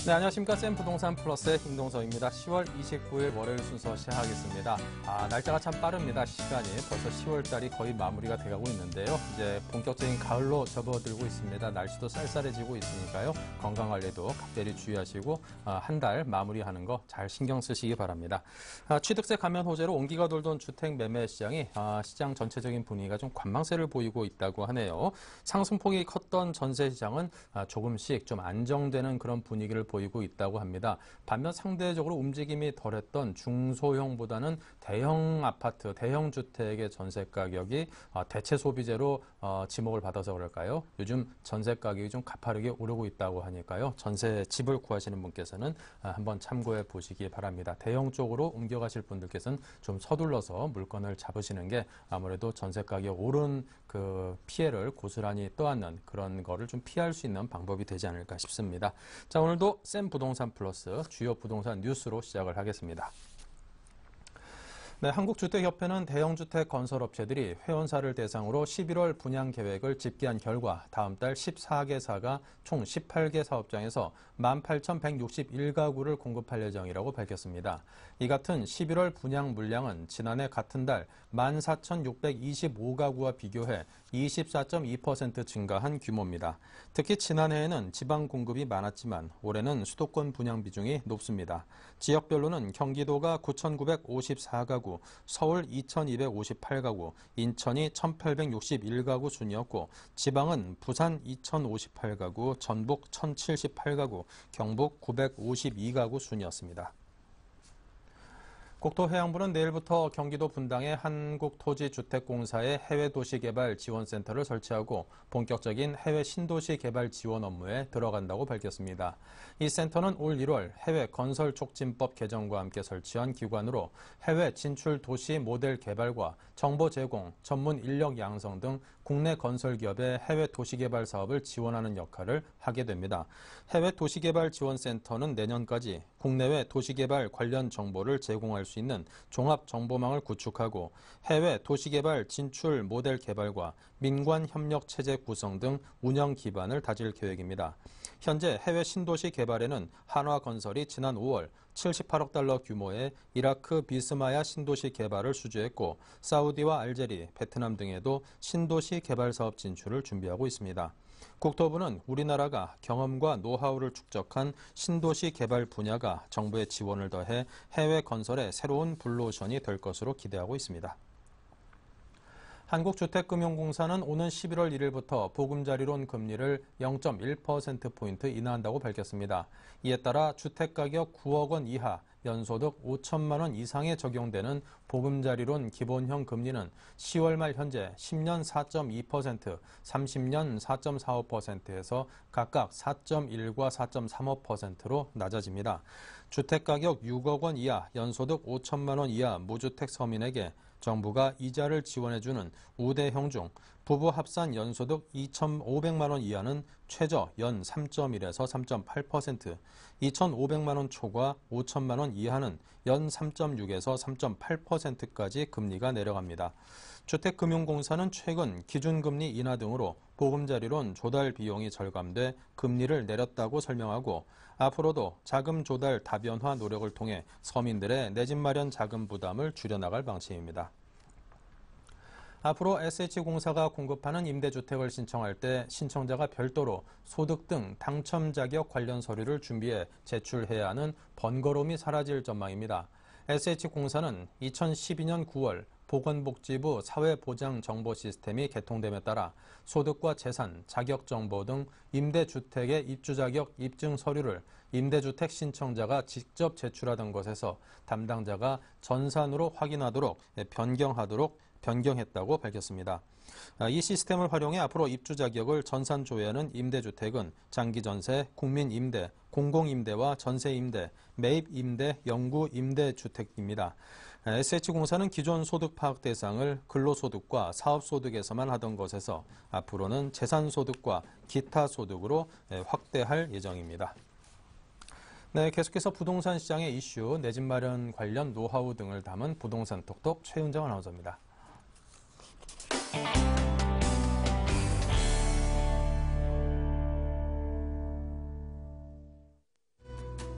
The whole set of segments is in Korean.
네, 안녕하십니까. 쌤 부동산 플러스의 김동서입니다. 10월 29일 월요일 순서 시작하겠습니다. 날짜가 참 빠릅니다. 시간이 벌써 10월 달이 거의 마무리가 돼가고 있는데요. 이제 본격적인 가을로 접어들고 있습니다. 날씨도 쌀쌀해지고 있으니까요. 건강관리도 각별히 주의하시고 한 달 마무리하는 거 잘 신경 쓰시기 바랍니다. 취득세 감면 호재로 온기가 돌던 주택 매매 시장이 시장 전체적인 분위기가 좀 관망세를 보이고 있다고 하네요. 상승폭이 컸던 전세 시장은 조금씩 좀 안정되는 그런 분위기를 보이고 있다고 합니다. 반면 상대적으로 움직임이 덜했던 중소형보다는 대형 아파트, 대형 주택의 전세 가격이 대체 소비재로 지목을 받아서 그럴까요? 요즘 전세 가격이 좀 가파르게 오르고 있다고 하니까요. 전세 집을 구하시는 분께서는 한번 참고해 보시기 바랍니다. 대형 쪽으로 옮겨가실 분들께서는 좀 서둘러서 물건을 잡으시는 게 아무래도 전세 가격 오른 그 피해를 고스란히 떠안는 그런 거를 좀 피할 수 있는 방법이 되지 않을까 싶습니다. 자, 오늘도 쌤 부동산 플러스 주요 부동산 뉴스로 시작을 하겠습니다. 네, 한국주택협회는 대형주택 건설업체들이 회원사를 대상으로 11월 분양 계획을 집계한 결과 다음 달 14개사가 총 18개 사업장에서 18,161가구를 공급할 예정이라고 밝혔습니다. 이 같은 11월 분양 물량은 지난해 같은 달 14,625가구와 비교해 24.2% 증가한 규모입니다. 특히 지난해에는 지방 공급이 많았지만 올해는 수도권 분양 비중이 높습니다. 지역별로는 경기도가 9,954가구, 서울 2,258가구, 인천이 1,861가구 순이었고 지방은 부산 2,058가구, 전북 1,078가구, 경북 952가구 순이었습니다. 국토해양부는 내일부터 경기도 분당에 한국토지주택공사의 해외도시개발지원센터를 설치하고 본격적인 해외 신도시 개발 지원 업무에 들어간다고 밝혔습니다. 이 센터는 올 1월 해외 건설촉진법 개정과 함께 설치한 기관으로 해외 진출 도시 모델 개발과 정보 제공, 전문 인력 양성 등 국내 건설기업의 해외 도시개발 사업을 지원하는 역할을 하게 됩니다. 해외 도시개발지원센터는 내년까지 국내외 도시개발 관련 정보를 제공할 수 있는 종합정보망을 구축하고 해외 도시개발 진출 모델 개발과 민관 협력 체제 구성 등 운영 기반을 다질 계획입니다. 현재 해외 신도시 개발에는 한화건설이 지난 5월 78억 달러 규모의 이라크 비스마야 신도시 개발을 수주했고 사우디와 알제리, 베트남 등에도 신도시 개발 사업 진출을 준비하고 있습니다. 국토부는 우리나라가 경험과 노하우를 축적한 신도시 개발 분야가 정부의 지원을 더해 해외 건설의 새로운 블루오션이 될 것으로 기대하고 있습니다. 한국주택금융공사는 오는 11월 1일부터 보금자리론 금리를 0.1%포인트 인하한다고 밝혔습니다. 이에 따라 주택가격 9억 원 이하, 연소득 5천만 원 이상에 적용되는 보금자리론 기본형 금리는 10월 말 현재 10년 4.2%, 30년 4.45%에서 각각 4.1과 4.35%로 낮아집니다. 주택가격 6억 원 이하, 연소득 5천만 원 이하 무주택 서민에게 정부가 이자를 지원해주는 우대형 중 부부 합산 연소득 2,500만 원 이하는 최저 연 3.1에서 3.8%, 2,500만 원 초과 5천만 원 이하는 연 3.6에서 3.8%까지 금리가 내려갑니다. 주택금융공사는 최근 기준금리 인하 등으로 보금자리론 조달 비용이 절감돼 금리를 내렸다고 설명하고 앞으로도 자금 조달 다변화 노력을 통해 서민들의 내 집 마련 자금 부담을 줄여나갈 방침입니다. 앞으로 SH공사가 공급하는 임대주택을 신청할 때 신청자가 별도로 소득 등 당첨 자격 관련 서류를 준비해 제출해야 하는 번거로움이 사라질 전망입니다. SH공사는 2012년 9월 보건복지부 사회보장정보 시스템이 개통됨에 따라 소득과 재산, 자격정보 등 임대주택의 입주자격 입증 서류를 임대주택 신청자가 직접 제출하던 것에서 담당자가 전산으로 확인하도록 변경했다고 밝혔습니다. 이 시스템을 활용해 앞으로 입주 자격을 전산 조회하는 임대주택은 장기전세, 국민임대, 공공임대와 전세임대, 매입임대, 영구임대주택입니다. SH공사는 기존 소득 파악 대상을 근로소득과 사업소득에서만 하던 것에서 앞으로는 재산소득과 기타 소득으로 확대할 예정입니다. 네, 계속해서 부동산 시장의 이슈, 내 집 마련 관련 노하우 등을 담은 부동산 톡톡 최은정 아나운서입니다.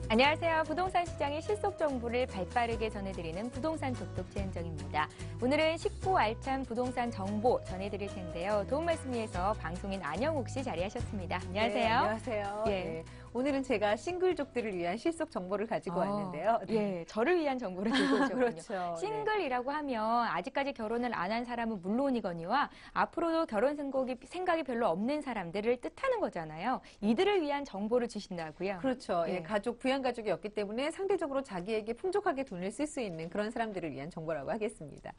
안녕하세요. 부동산 시장의 실속 정보를 발빠르게 전해드리는 부동산 톡톡 최은정입니다. 오늘은 쉽고 알찬 부동산 정보 전해드릴 텐데요. 도움 말씀 위해서 방송인 안영욱 씨 자리하셨습니다. 안녕하세요. 네, 안녕하세요. 예. 네. 오늘은 제가 싱글족들을 위한 실속 정보를 가지고 왔는데요. 예, 저를 위한 정보를 들고 오셨군요. 그렇죠. 싱글이라고 하면 아직까지 결혼을 안 한 사람은 물론이거니와 앞으로도 결혼 생각이 별로 없는 사람들을 뜻하는 거잖아요. 이들을 위한 정보를 주신다고요? 그렇죠. 예. 예, 부양가족이 없기 때문에 상대적으로 자기에게 풍족하게 돈을 쓸 수 있는 그런 사람들을 위한 정보라고 하겠습니다.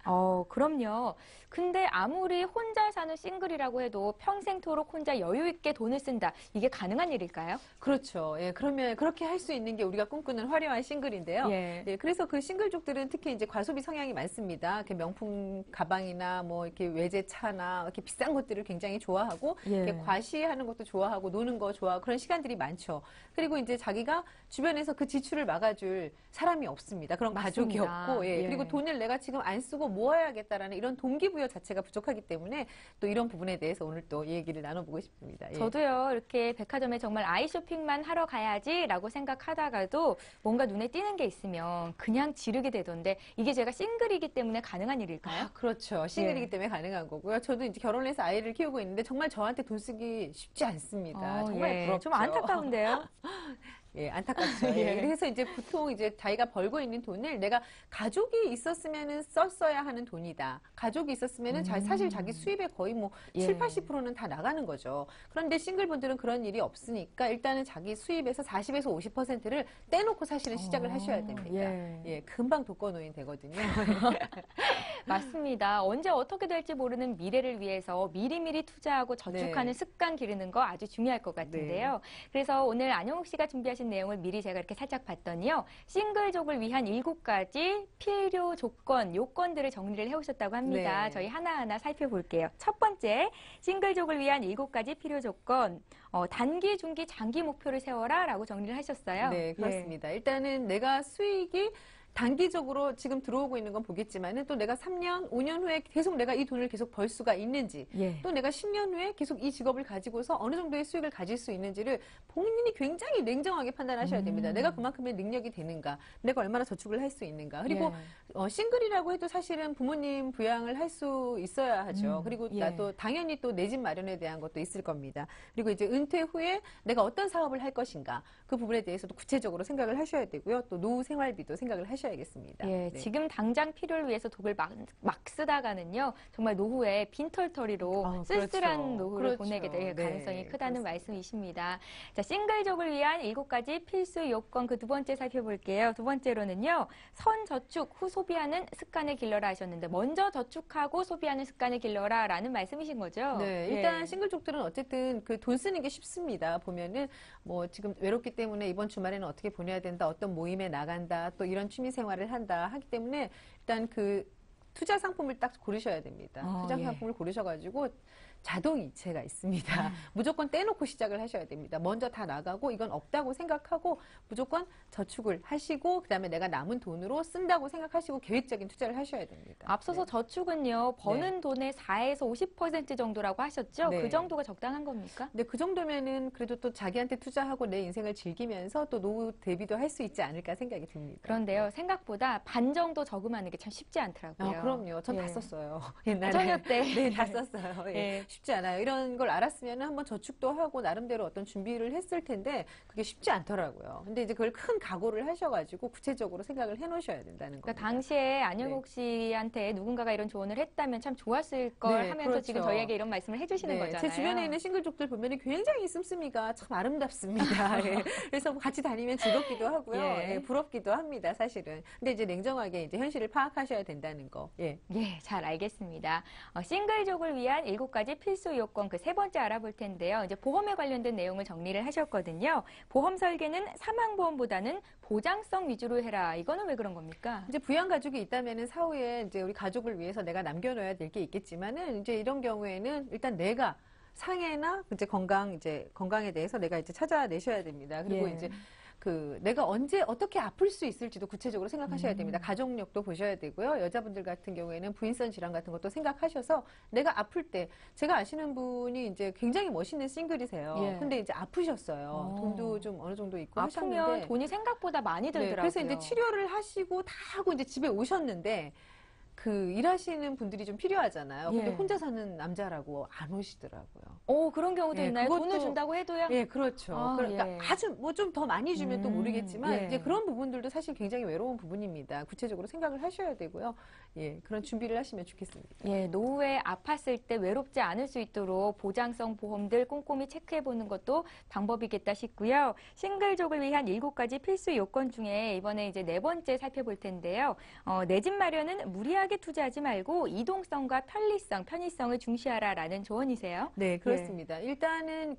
그럼요. 근데 아무리 혼자 사는 싱글이라고 해도 평생토록 혼자 여유 있게 돈을 쓴다. 이게 가능한 일일까요? 그렇죠. 예, 그러면 그렇게 할 수 있는 게 우리가 꿈꾸는 화려한 싱글인데요. 예. 예, 그래서 그 싱글족들은 특히 이제 과소비 성향이 많습니다. 이렇게 명품 가방이나 뭐 이렇게 외제차나 이렇게 비싼 것들을 굉장히 좋아하고 예. 이렇게 과시하는 것도 좋아하고 노는 거 좋아하고 그런 시간들이 많죠. 그리고 이제 자기가 주변에서 그 지출을 막아줄 사람이 없습니다. 그런 가족이 맞습니다. 없고, 예. 예. 그리고 돈을 내가 지금 안 쓰고 모아야겠다라는 이런 동기부여 자체가 부족하기 때문에 또 이런 부분에 대해서 오늘 또 얘기를 나눠보고 싶습니다. 예. 저도요, 이렇게 백화점에 정말 아이 쇼핑만 하러 가야지라고 생각하다가도 뭔가 눈에 띄는 게 있으면 그냥 지르게 되던데 이게 제가 싱글이기 때문에 가능한 일일까요? 그렇죠. 싱글이기 예. 때문에 가능한 거고요. 저도 이제 결혼을 해서 아이를 키우고 있는데 정말 저한테 돈 쓰기 쉽지 않습니다. 정말 예. 부럽죠. 좀 안타까운데요. 예, 안타깝죠. 예. 예. 그래서 이제 보통 이제 자기가 벌고 있는 돈을 내가 가족이 있었으면은 썼어야 하는 돈이다. 가족이 있었으면은 사실 자기 수입의 거의 뭐 예. 7, 80%는 다 나가는 거죠. 그런데 싱글분들은 그런 일이 없으니까 일단은 자기 수입에서 40에서 50%를 떼놓고 사실은 시작을 하셔야 됩니다. 예. 예, 금방 독거노인 되거든요. 맞습니다. 언제 어떻게 될지 모르는 미래를 위해서 미리미리 투자하고 저축하는 네. 습관 기르는 거 아주 중요할 것 같은데요. 그래서 오늘 안영욱 씨가 준비하신 내용을 미리 제가 이렇게 살짝 봤더니요. 싱글족을 위한 7가지 필요 조건, 요건들을 정리를 해오셨다고 합니다. 네. 저희 하나하나 살펴볼게요. 첫 번째, 싱글족을 위한 7가지 필요 조건. 단기, 중기, 장기 목표를 세워라 라고 정리를 하셨어요. 네, 그렇습니다. 일단은 내가 수익이 단기적으로 지금 들어오고 있는 건 보겠지만은 또 내가 3년, 5년 후에 계속 내가 이 돈을 계속 벌 수가 있는지 예. 또 내가 10년 후에 계속 이 직업을 가지고서 어느 정도의 수익을 가질 수 있는지를 본인이 굉장히 냉정하게 판단하셔야 됩니다. 내가 그만큼의 능력이 되는가, 내가 얼마나 저축을 할 수 있는가. 그리고 싱글이라고 해도 사실은 부모님 부양을 할 수 있어야 하죠. 그리고 또 당연히 또 내 집 마련에 대한 것도 있을 겁니다. 그리고 이제 은퇴 후에 내가 어떤 사업을 할 것인가 그 부분에 대해서도 구체적으로 생각을 하셔야 되고요. 또 노후 생활비도 생각을 하셔야겠습니다. 예, 네. 지금 당장 필요를 위해서 독을 막 쓰다가는요, 정말 노후에 빈털터리로 쓸쓸한 그렇죠. 노후를 그렇죠. 보내게 될 네, 가능성이 크다는 그렇습니다. 말씀이십니다. 자, 싱글족을 위한 7가지 필수 요건 그 두 번째 살펴볼게요. 두 번째로는요, 선저축 후 소비하는 습관을 길러라 하셨는데 먼저 저축하고 소비하는 습관을 길러라라는 말씀이신 거죠? 네, 예. 일단 싱글족들은 어쨌든 그 돈 쓰는 게 쉽습니다. 보면은 뭐 지금 외롭기 때문에 이번 주말에는 어떻게 보내야 된다, 어떤 모임에 나간다, 또 이런 취미 생활을 한다 하기 때문에 일단 그 투자 상품을 딱 고르셔야 됩니다. 투자 예. 상품을 고르셔가지고 자동 이체가 있습니다. 무조건 떼놓고 시작을 하셔야 됩니다. 먼저 다 나가고 이건 없다고 생각하고 무조건 저축을 하시고 그다음에 내가 남은 돈으로 쓴다고 생각하시고 계획적인 투자를 하셔야 됩니다. 앞서서 네. 저축은요, 버는 돈의 4에서 50% 정도라고 하셨죠? 네. 그 정도가 적당한 겁니까? 근데 그 정도면은 그래도 또 자기한테 투자하고 내 인생을 즐기면서 또 노후 대비도 할 수 있지 않을까 생각이 듭니다. 그런데요, 생각보다 반 정도 저금하는 게 참 쉽지 않더라고요. 그럼요. 전 다 예. 썼어요. 옛날에. 저녁 때. 네, 다 썼어요. 예. 예. 쉽지 않아요. 이런 걸 알았으면 한번 저축도 하고 나름대로 어떤 준비를 했을 텐데 그게 쉽지 않더라고요. 근데 이제 그걸 큰 각오를 하셔가지고 구체적으로 생각을 해놓으셔야 된다는 그러니까 겁니다. 당시에 안영욱 씨한테 누군가가 이런 조언을 했다면 참 좋았을 걸 네, 하면서 그렇죠. 지금 저희에게 이런 말씀을 해주시는 네, 거잖아요. 제 주변에 있는 싱글족들 보면 굉장히 씀씀이가 참 아름답습니다. 예. 그래서 같이 다니면 즐겁기도 하고요. 예. 예, 부럽기도 합니다, 사실은. 근데 이제 냉정하게 이제 현실을 파악하셔야 된다는 거. 예. 예, 잘 알겠습니다. 싱글족을 위한 7가지 필수 요건 그 세 번째 알아볼 텐데요. 이제 보험에 관련된 내용을 정리를 하셨거든요. 보험 설계는 사망보험보다는 보장성 위주로 해라. 이거는 왜 그런 겁니까? 이제 부양 가족이 있다면은 사후에 이제 우리 가족을 위해서 내가 남겨놓아야 될 게 있겠지만은 이제 이런 경우에는 일단 내가 상해나 이제 건강에 대해서 내가 이제 찾아내셔야 됩니다. 그리고 예. 이제 내가 언제 어떻게 아플 수 있을지도 구체적으로 생각하셔야 됩니다. 가족력도 보셔야 되고요. 여자분들 같은 경우에는 부인선 질환 같은 것도 생각하셔서 내가 아플 때 제가 아시는 분이 이제 굉장히 멋있는 싱글이세요. 예. 근데 이제 아프셨어요. 돈도 좀 어느 정도 있고 아프면 하셨는데 돈이 생각보다 많이 들더라고요. 그래서 이제 치료를 하시고 다 하고 이제 집에 오셨는데 일하시는 분들이 좀 필요하잖아요. 근데 예. 혼자 사는 남자라고 안 오시더라고요. 그런 경우도 예, 있나요? 돈을 그것도- 준다고 해도요? 예, 그렇죠. 아, 그러니까 예. 아주 뭐 좀 더 많이 주면 또 모르겠지만 예. 이제 그런 부분들도 사실 굉장히 외로운 부분입니다. 구체적으로 생각을 하셔야 되고요. 예, 그런 준비를 하시면 좋겠습니다. 예, 노후에 아팠을 때 외롭지 않을 수 있도록 보장성 보험들 꼼꼼히 체크해보는 것도 방법이겠다 싶고요. 싱글족을 위한 7가지 필수 요건 중에 이번에 이제 4번째 살펴볼 텐데요. 내 집 마련은 무리하게 투자하지 말고 이동성과 편의성을 중시하라라는 조언이세요. 네, 그렇습니다. 일단은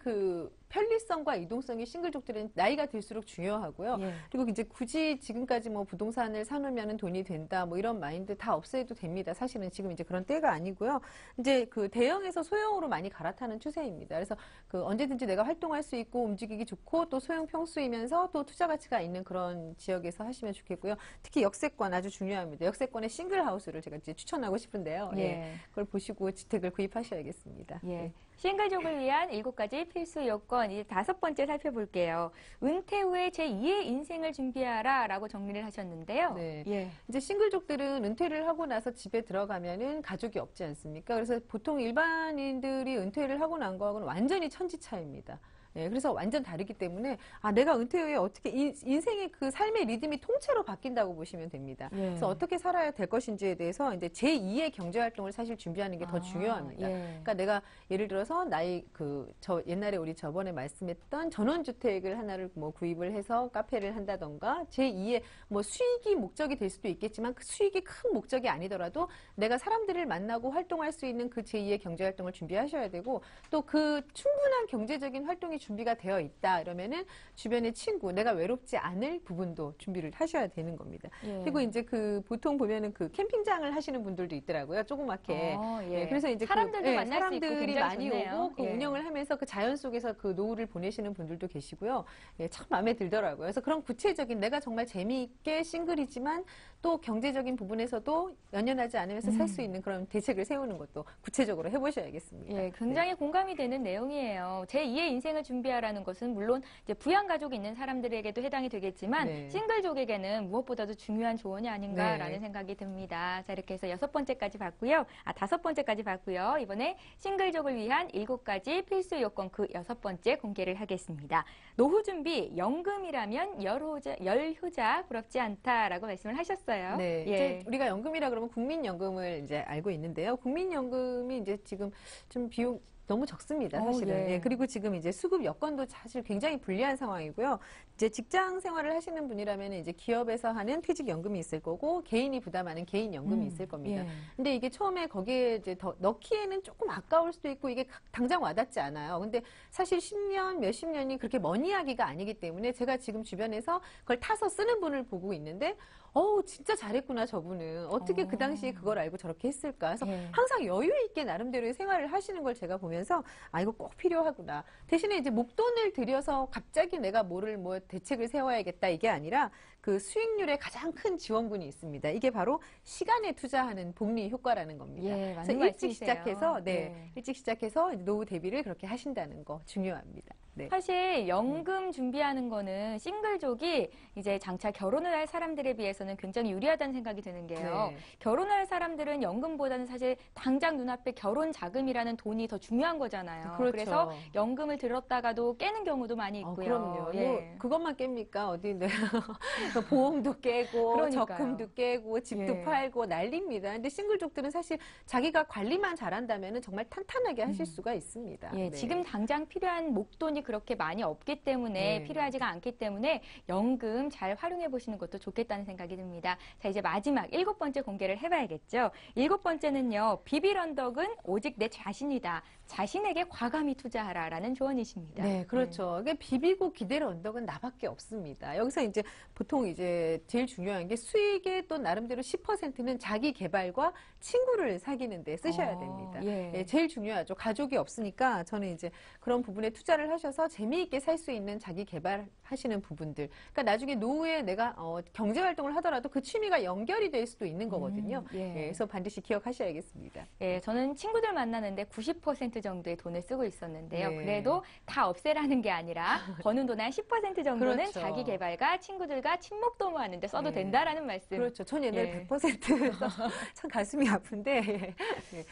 편리성과 이동성이 싱글족들은 나이가 들수록 중요하고요. 예. 그리고 이제 굳이 지금까지 뭐 부동산을 사놓으면 돈이 된다, 뭐 이런 마인드 다 없애도 됩니다. 사실은 지금 이제 그런 때가 아니고요. 이제 대형에서 소형으로 많이 갈아타는 추세입니다. 그래서 언제든지 내가 활동할 수 있고 움직이기 좋고 또 소형 평수이면서 또 투자 가치가 있는 그런 지역에서 하시면 좋겠고요. 특히 역세권 아주 중요합니다. 역세권의 싱글 하우스를 제가 이제 추천하고 싶은데요. 예. 예. 그걸 보시고 주택을 구입하셔야겠습니다. 예. 싱글족을 위한 7가지 필수 요건, 이제 5번째 살펴볼게요. 은퇴 후에 제2의 인생을 준비하라라고 정리를 하셨는데요. 네. 예. 이제 싱글족들은 은퇴를 하고 나서 집에 들어가면은 가족이 없지 않습니까? 그래서 보통 일반인들이 은퇴를 하고 난 거하고는 완전히 천지차이입니다. 예, 그래서 완전 다르기 때문에 내가 은퇴 후에 어떻게 인생의 삶의 리듬이 통째로 바뀐다고 보시면 됩니다. 예. 그래서 어떻게 살아야 될 것인지에 대해서 이제 제2의 경제 활동을 사실 준비하는 게 더 중요합니다. 예. 그러니까 내가 예를 들어서 옛날에 우리 저번에 말씀했던 전원주택을 하나를 뭐 구입을 해서 카페를 한다던가 제2의 뭐 수익이 목적이 될 수도 있겠지만 그 수익이 큰 목적이 아니더라도 내가 사람들을 만나고 활동할 수 있는 그 제2의 경제 활동을 준비하셔야 되고 또 충분한 경제적인 활동이 준비가 되어 있다 이러면은 주변의 친구, 내가 외롭지 않을 부분도 준비를 하셔야 되는 겁니다. 예. 그리고 이제 보통 보면은 캠핑장을 하시는 분들도 있더라고요. 조그맣게. 예. 그래서 이제 사람들도 만날 수 있고 사람들이 굉장히 많이 좋네요. 오고 예. 운영을 하면서 자연 속에서 노후를 보내시는 분들도 계시고요. 예, 참 마음에 들더라고요. 그래서 그런 구체적인 내가 정말 재미있게 싱글이지만 또 경제적인 부분에서도 연연하지 않으면서 살 수 있는 그런 대책을 세우는 것도 구체적으로 해보셔야겠습니다. 예, 굉장히 공감이 되는 내용이에요. 제2의 인생을 준비하라는 것은 물론 이제 부양 가족이 있는 사람들에게도 해당이 되겠지만 네. 싱글족에게는 무엇보다도 중요한 조언이 아닌가라는 네. 생각이 듭니다. 자, 이렇게 해서 6번째까지 봤고요. 5번째까지 봤고요. 이번에 싱글족을 위한 7가지 필수 요건 6번째 공개를 하겠습니다. 노후 준비, 연금이라면 열효자 부럽지 않다라고 말씀을 하셨어요. 네, 예. 이제 우리가 연금이라 그러면 국민연금을 이제 알고 있는데요. 국민연금이 이제 지금 좀 비용 너무 적습니다, 사실은. 예. 예, 그리고 지금 이제 수급 여건도 사실 굉장히 불리한 상황이고요. 이제 직장 생활을 하시는 분이라면 이제 기업에서 하는 퇴직연금이 있을 거고 개인이 부담하는 개인연금이 있을 겁니다. 예. 근데 이게 처음에 거기에 이제 더 넣기에는 조금 아까울 수도 있고 이게 당장 와닿지 않아요. 근데 사실 10년, 몇십 년이 그렇게 먼 이야기가 아니기 때문에 제가 지금 주변에서 그걸 타서 쓰는 분을 보고 있는데 진짜 잘했구나, 저분은. 어떻게 그 당시에 그걸 알고 저렇게 했을까. 그래서 예. 항상 여유 있게 나름대로의 생활을 하시는 걸 제가 보면서 이거 꼭 필요하구나. 대신에 이제 목돈을 들여서 갑자기 내가 대책을 세워야겠다 이게 아니라 그 수익률의 가장 큰 지원군이 있습니다. 이게 바로 시간에 투자하는 복리 효과라는 겁니다. 예, 맞는 그래서 일찍 말씀이세요. 시작해서 예. 일찍 시작해서 노후 대비를 그렇게 하신다는 거 중요합니다. 네. 사실 연금 준비하는 거는 싱글족이 이제 장차 결혼을 할 사람들에 비해서는 굉장히 유리하다는 생각이 드는 게요. 네. 결혼할 사람들은 연금보다는 사실 당장 눈앞에 결혼 자금이라는 돈이 더 중요한 거잖아요. 그렇죠. 그래서 연금을 들었다가도 깨는 경우도 많이 있고요. 그럼요. 예. 그것만 깹니까? 어디 보험도 깨고 그러니까요. 적금도 깨고 집도 예. 팔고 난립니다. 근데 싱글족들은 사실 자기가 관리만 잘한다면은 정말 탄탄하게 하실 수가 있습니다. 예, 네. 지금 당장 필요한 목돈이 그렇게 많이 없기 때문에 네. 필요하지가 않기 때문에 연금 잘 활용해 보시는 것도 좋겠다는 생각이 듭니다. 자, 이제 마지막 7번째 공개를 해봐야겠죠. 7번째는요. 비빌 언덕은 오직 내 자신이다. 자신에게 과감히 투자하라라는 조언이십니다. 네, 그렇죠. 이게 비비고 기댈 언덕은 나밖에 없습니다. 여기서 이제 보통 이제 제일 중요한 게 수익의 또 나름대로 10%는 자기 개발과 친구를 사귀는 데 쓰셔야 됩니다. 예. 예, 제일 중요하죠. 가족이 없으니까 저는 이제 그런 부분에 투자를 하셔서 하셔서 재미있게 살 수 있는 자기 개발하시는 부분들. 그러니까 나중에 노후에 내가 경제 활동을 하더라도 그 취미가 연결이 될 수도 있는 거거든요. 예. 예, 그래서 반드시 기억하셔야겠습니다. 예, 저는 친구들 만나는데 90% 정도의 돈을 쓰고 있었는데요. 네. 그래도 다 없애라는 게 아니라 버는 돈의 한 10% 정도는 그렇죠. 자기 개발과 친구들과 친목 도모하는데 써도 네. 된다라는 말씀. 그렇죠. 전 옛날에 예. 100% 참 가슴이 아픈데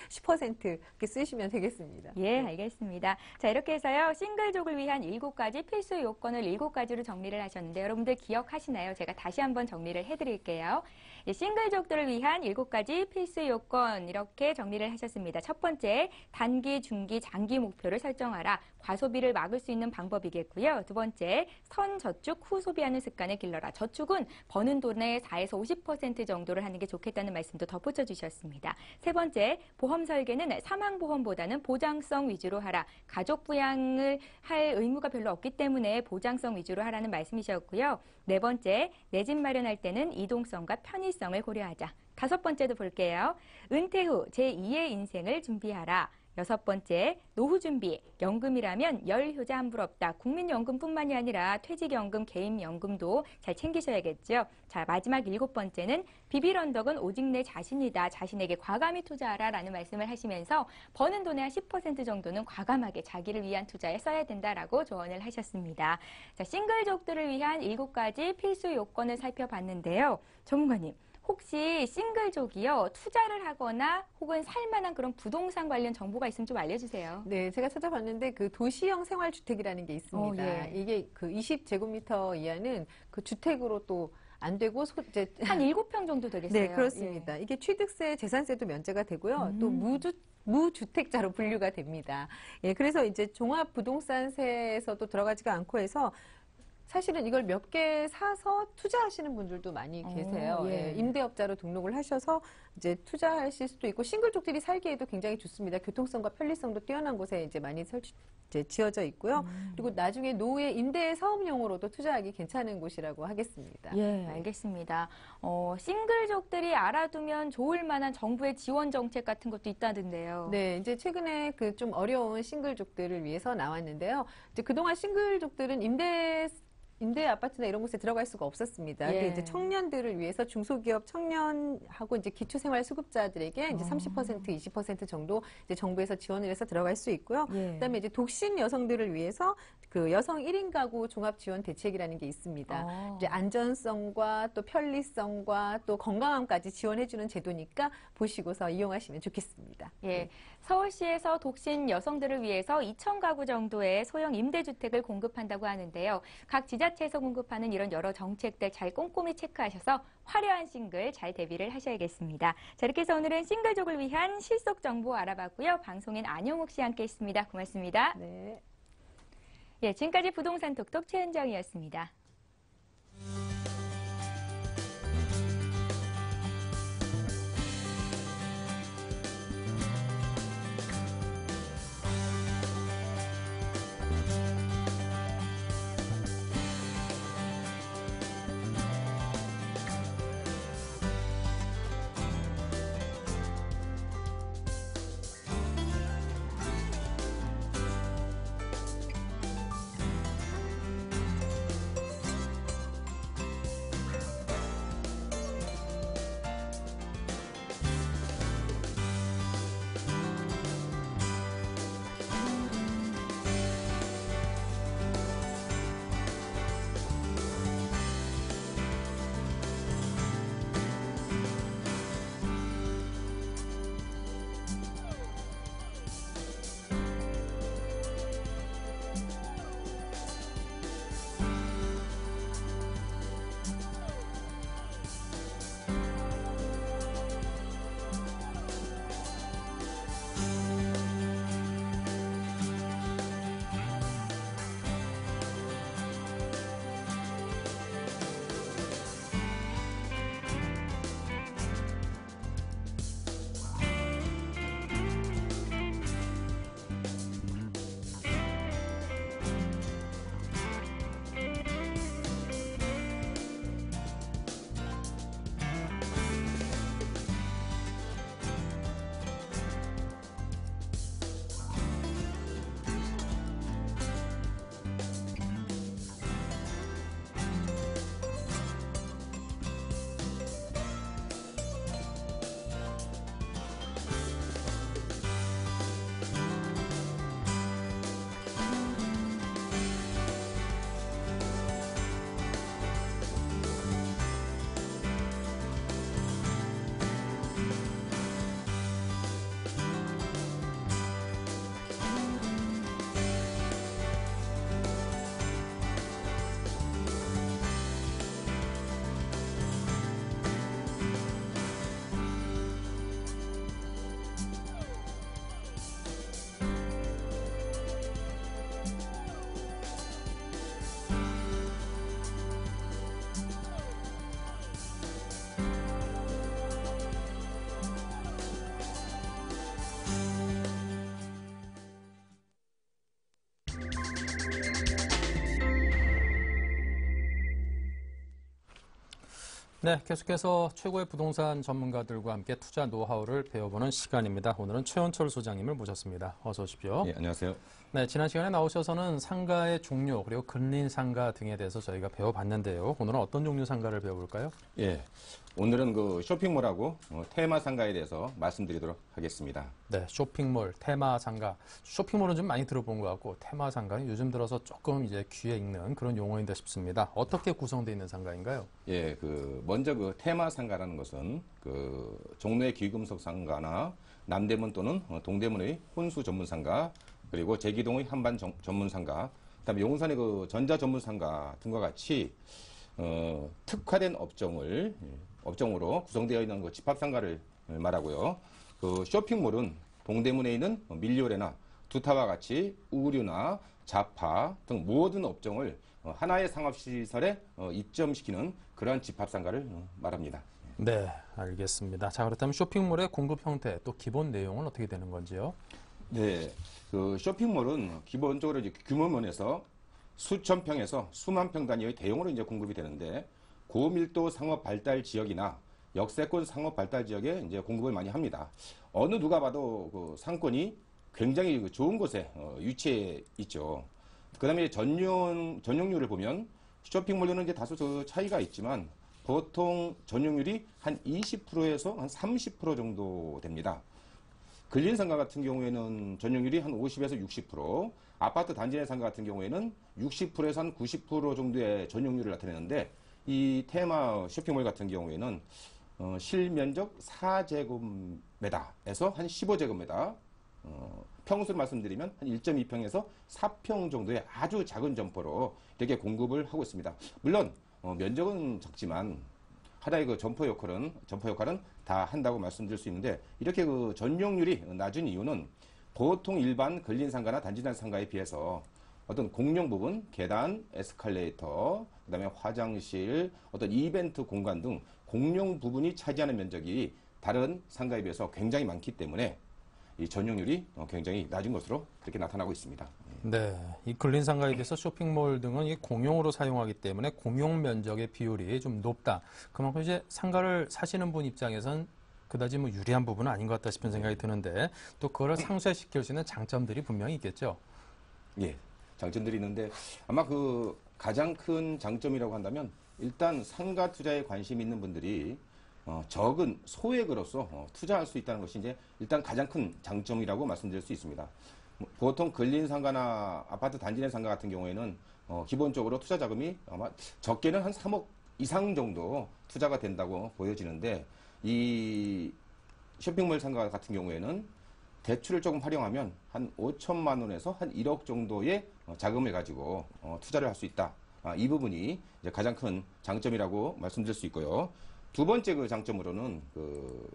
10% 이렇게 쓰시면 되겠습니다. 예, 알겠습니다. 자, 이렇게 해서요. 싱글족을 위한 7가지 필수 요건을 7가지로 정리를 하셨는데 여러분들 기억하시나요? 제가 다시 한번 정리를 해드릴게요. 예, 싱글족들을 위한 7가지 필수 요건 이렇게 정리를 하셨습니다. 첫 번째, 단기, 중기, 장기 목표를 설정하라. 과소비를 막을 수 있는 방법이겠고요. 두 번째, 선저축, 후소비하는 습관을 길러라. 저축은 버는 돈의 4에서 50% 정도를 하는 게 좋겠다는 말씀도 덧붙여 주셨습니다. 세 번째, 보험 설계는 사망보험보다는 보장성 위주로 하라. 가족 부양을 할 의무가 별로 없기 때문에 보장성 위주로 하라는 말씀이셨고요. 네 번째, 내 집 마련할 때는 이동성과 편의성을 고려하자. 다섯 번째도 볼게요. 은퇴 후 제2의 인생을 준비하라. 여섯 번째, 노후 준비. 연금이라면 열효자 함부로 없다. 국민연금뿐만이 아니라 퇴직연금, 개인연금도 잘 챙기셔야겠죠. 자, 마지막 7번째는 비빌 언덕은 오직 내 자신이다. 자신에게 과감히 투자하라 라는 말씀을 하시면서 버는 돈의 한 10% 정도는 과감하게 자기를 위한 투자에 써야 된다라고 조언을 하셨습니다. 자, 싱글족들을 위한 7가지 필수 요건을 살펴봤는데요. 전문가님. 혹시 싱글족이요, 투자를 하거나 혹은 살만한 그런 부동산 관련 정보가 있으면 좀 알려주세요. 네, 제가 찾아봤는데 그 도시형 생활주택이라는 게 있습니다. 예. 이게 그 20제곱미터 이하는 그 주택으로 또 안 되고 이제 한 7평 정도 되겠어요. 네, 그렇습니다. 이게 취득세, 재산세도 면제가 되고요. 또 무주택자로 분류가 됩니다. 예, 그래서 이제 종합부동산세에서도 들어가지가 않고 해서 사실은 이걸 몇 개 사서 투자하시는 분들도 많이 계세요. 예. 예, 임대업자로 등록을 하셔서 이제 투자하실 수도 있고 싱글족들이 살기에도 굉장히 좋습니다. 교통성과 편리성도 뛰어난 곳에 이제 많이 이제 지어져 있고요. 그리고 나중에 노후에 임대 사업용으로도 투자하기 괜찮은 곳이라고 하겠습니다. 예, 알겠습니다. 싱글족들이 알아두면 좋을 만한 정부의 지원 정책 같은 것도 있다던데요. 네, 이제 최근에 그 좀 어려운 싱글족들을 위해서 나왔는데요. 이제 그동안 싱글족들은 임대 아파트나 이런 곳에 들어갈 수가 없었습니다. 예. 근데 이제 청년들을 위해서 중소기업 청년하고 이제 기초생활수급자들에게 이제 30%, 20% 정도 이제 정부에서 지원을 해서 들어갈 수 있고요. 예. 그다음에 이제 독신 여성들을 위해서 그 여성 1인 가구 종합 지원 대책이라는 게 있습니다. 이제 안전성과 또 편리성과 또 건강함까지 지원해주는 제도니까 보시고서 이용하시면 좋겠습니다. 예, 서울시에서 독신 여성들을 위해서 2,000가구 정도의 소형 임대주택을 공급한다고 하는데요. 각 지자체에서 공급하는 이런 여러 정책들 잘 꼼꼼히 체크하셔서 화려한 싱글 잘 대비를 하셔야겠습니다. 자, 이렇게 해서 오늘은 싱글족을 위한 실속 정보 알아봤고요. 방송인 안영욱 씨 함께 했습니다. 고맙습니다. 네. 예, 지금까지 부동산 톡톡 최은정이었습니다. 네, 계속해서 최고의 부동산 전문가들과 함께 투자 노하우를 배워보는 시간입니다. 오늘은 최원철 소장님을 모셨습니다. 어서 오십시오. 네, 안녕하세요. 네, 지난 시간에 나오셔서는 상가의 종류 그리고 근린 상가 등에 대해서 저희가 배워봤는데요. 오늘은 어떤 종류 상가를 배워볼까요? 예, 오늘은 그 쇼핑몰하고 테마 상가에 대해서 말씀드리도록 하겠습니다. 네, 쇼핑몰, 테마 상가. 쇼핑몰은 좀 많이 들어본 것 같고 테마 상가는 요즘 들어서 조금 이제 귀에 익는 그런 용어인데 싶습니다. 어떻게 구성되어 있는 상가인가요? 예, 먼저 그 테마 상가라는 것은 종로의 귀금속 상가나 남대문 또는 동대문의 혼수 전문 상가, 그리고 제기동의 한반 전문 상가, 그다음에 용산의 그 전자 전문 상가 등과 같이 특화된 업종으로 구성되어 있는 그 집합 상가를 말하고요. 그 쇼핑몰은 동대문에 있는 밀요래나 두타와 같이 의류나 잡화 등 모든 업종을 하나의 상업시설에 입점시키는 그러한 집합 상가를 말합니다. 네, 알겠습니다. 자, 그렇다면 쇼핑몰의 공급 형태 또 기본 내용은 어떻게 되는 건지요? 네, 그 쇼핑몰은 기본적으로 이제 규모면에서 수천 평에서 수만 평 단위의 대형으로 이제 공급이 되는데 고밀도 상업 발달 지역이나 역세권 상업 발달 지역에 이제 공급을 많이 합니다. 어느 누가 봐도 그 상권이 굉장히 그 좋은 곳에 위치해 있죠. 그다음에 전용률을 보면 쇼핑몰로는 이제 다소 그 차이가 있지만 보통 전용률이 한 20%에서 한 30% 정도 됩니다. 근린상가 같은 경우에는 전용률이 한 50에서 60%, 아파트 단지 내 상가 같은 경우에는 60%에서 한 90% 정도의 전용률을 나타내는데 이 테마 쇼핑몰 같은 경우에는 실면적 4제곱미터에서 한 15제곱미터, 평수를 말씀드리면 한 1.2평에서 4평 정도의 아주 작은 점포로 이렇게 공급을 하고 있습니다. 물론 면적은 작지만 하나의 그 점포 역할은 다 한다고 말씀드릴 수 있는데 이렇게 그 전용률이 낮은 이유는 보통 일반 근린상가나 단지단 상가에 비해서 어떤 공용 부분, 계단, 에스컬레이터, 그다음에 화장실, 어떤 이벤트 공간 등 공용 부분이 차지하는 면적이 다른 상가에 비해서 굉장히 많기 때문에 이 전용률이 굉장히 낮은 것으로 그렇게 나타나고 있습니다. 네, 이 근린상가에 비해서 쇼핑몰 등은 이 공용으로 사용하기 때문에 공용 면적의 비율이 좀 높다. 그만큼 이제 상가를 사시는 분 입장에선 그다지 뭐 유리한 부분은 아닌 것 같다 싶은 생각이 드는데 또 그거를 상쇄시킬 수 있는 장점들이 분명히 있겠죠. 예, 장점들이 있는데 아마 그 가장 큰 장점이라고 한다면 일단 상가 투자에 관심 있는 분들이 적은 소액으로서 투자할 수 있다는 것이 이제 일단 가장 큰 장점이라고 말씀드릴 수 있습니다. 보통 근린상가나 아파트 단지 내 상가 같은 경우에는 기본적으로 투자 자금이 아마 적게는 한 3억 이상 정도 투자가 된다고 보여지는데 이 쇼핑몰 상가 같은 경우에는 대출을 조금 활용하면 한 5천만 원에서 한 1억 정도의 자금을 가지고 투자를 할 수 있다. 이 부분이 이제 가장 큰 장점이라고 말씀드릴 수 있고요. 두 번째 그 장점으로는 그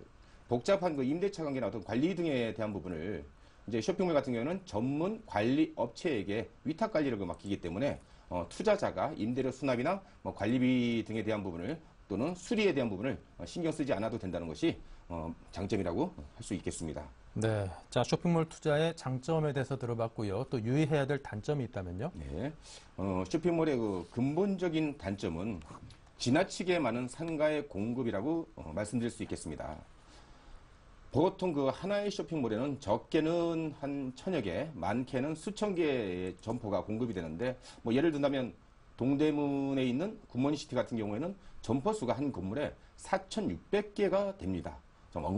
복잡한 그 임대차 관계나 어떤 관리 등에 대한 부분을 이제 쇼핑몰 같은 경우는 전문 관리 업체에게 위탁 관리를 맡기기 때문에 투자자가 임대료 수납이나 뭐 관리비 등에 대한 부분을 또는 수리에 대한 부분을 신경 쓰지 않아도 된다는 것이 장점이라고 할 수 있겠습니다. 네, 자 쇼핑몰 투자의 장점에 대해서 들어봤고요. 또 유의해야 될 단점이 있다면요? 네, 쇼핑몰의 그 근본적인 단점은 지나치게 많은 상가의 공급이라고 말씀드릴 수 있겠습니다. 보통 그 하나의 쇼핑몰에는 적게는 한 1000여 개, 많게는 수천 개의 점포가 공급이 되는데 뭐 예를 든다면 동대문에 있는 굿모닝시티 같은 경우에는 점포 수가 한 건물에 4,600개가 됩니다.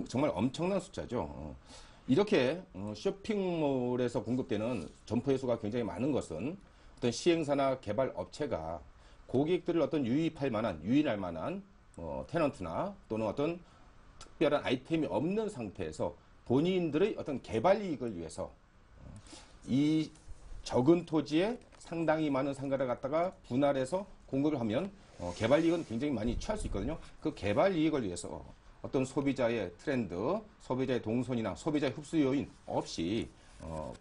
정말 엄청난 숫자죠. 이렇게 쇼핑몰에서 공급되는 점포의 수가 굉장히 많은 것은 어떤 시행사나 개발 업체가 고객들을 어떤 유인할 만한 테넌트나 또는 어떤 특별한 아이템이 없는 상태에서 본인들의 어떤 개발 이익을 위해서 이 적은 토지에 상당히 많은 상가를 갖다가 분할해서 공급을 하면 개발 이익은 굉장히 많이 취할 수 있거든요. 그 개발 이익을 위해서 어떤 소비자의 트렌드, 소비자의 동선이나 소비자의 흡수 요인 없이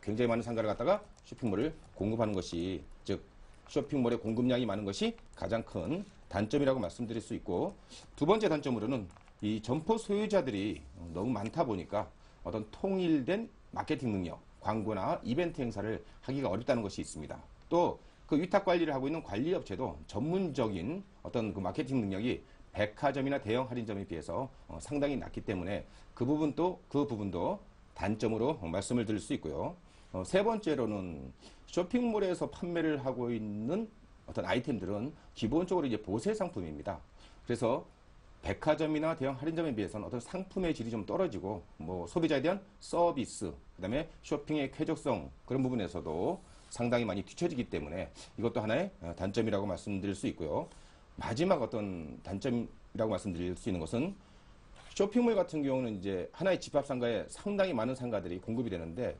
굉장히 많은 상가를 갖다가 쇼핑몰을 공급하는 것이, 즉 쇼핑몰의 공급량이 많은 것이 가장 큰 단점이라고 말씀드릴 수 있고, 두 번째 단점으로는 이 점포 소유자들이 너무 많다 보니까 어떤 통일된 마케팅 능력, 광고나 이벤트 행사를 하기가 어렵다는 것이 있습니다. 또 그 위탁 관리를 하고 있는 관리업체도 전문적인 어떤 그 마케팅 능력이 백화점이나 대형 할인점에 비해서 상당히 낮기 때문에 그 부분도 단점으로 말씀을 드릴 수 있고요. 세 번째로는 쇼핑몰에서 판매를 하고 있는 어떤 아이템들은 기본적으로 이제 보세 상품입니다. 그래서 백화점이나 대형 할인점에 비해서는 어떤 상품의 질이 좀 떨어지고 뭐 소비자에 대한 서비스, 그다음에 쇼핑의 쾌적성 그런 부분에서도 상당히 많이 뒤처지기 때문에 이것도 하나의 단점이라고 말씀드릴 수 있고요. 마지막 어떤 단점이라고 말씀드릴 수 있는 것은 쇼핑몰 같은 경우는 이제 하나의 집합 상가에 상당히 많은 상가들이 공급이 되는데